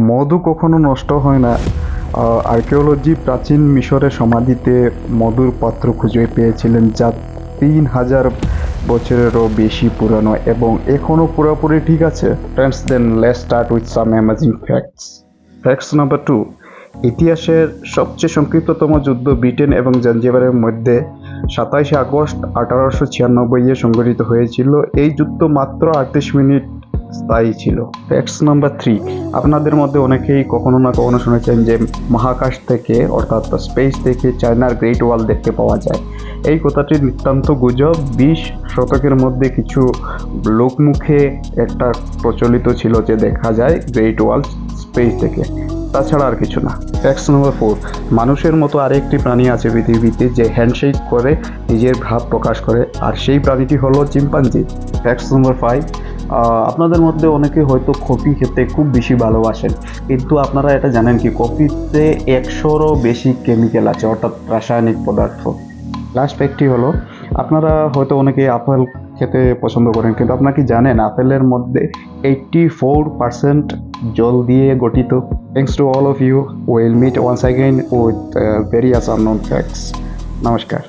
মধু কখনো নষ্ট হয় না। আর্কিওলজি প্রাচীন মিশরের সমাধিতে মধুর পাত্র খুঁজে পেয়েছিলেন যা 3000 বছরেরও বেশি পুরানো এবং এখনও পুরোপুরি ঠিক আছে। Friends, then let's start with some amazing facts. Facts number 2। ইতিহাসের সবচেয়ে সংক্ষিপ্ততম যুদ্ধ ব্রিটেন এবং জাঞ্জিবারের মধ্যে 27 আগস্ট 1896-এ সংঘটিত হয়েছিল। এই যুদ্ধ মাত্র 38 মিনিট স্থায়ী ছিল। Facts number 3। আপনাদের মধ্যে অনেকেই কখনো না কখনো শুনেছেন যে মহাকাশ থেকে অর্থাৎ স্পেস থেকে চায়নার গ্রেট ওয়াল দেখতে পাওয়া যায়। এই কথাটি নিতান্ত গুজব। 20 শতকের মধ্যে কিছু লোকমুখে একটা প্রচলিত ছিল যে দেখা যায় গ্রেট ওয়াল স্পেস থেকে, তাছাড়া আর কিছু না। Facts number 4। মানুষের মতো আরেকটি প্রাণী আছে পৃথিবীতে যে হ্যান্ডশেক করে নিজের ভাব প্রকাশ করে, আর সেই প্রাণীটি হলো চিম্পাঞ্জি। Facts number 5। আপনাদের মধ্যে অনেকে হয়তো কফি খেতে খুব বেশি ভালোবাসেন, কিন্তু আপনারা এটা জানেন কি কফিতে 100-রও বেশি কেমিক্যাল আছে, অর্থাৎ রাসায়নিক পদার্থ। লাস্ট ফ্যাক্টটি হলো, আপনারা হয়তো অনেকে আপেল খেতে পছন্দ করেন, কিন্তু আপনারা কি জানেন আপেলের মধ্যে 84% জল দিয়ে গঠিত। Thanks to all of you. Will meet once again with various unknown facts. নমস্কার।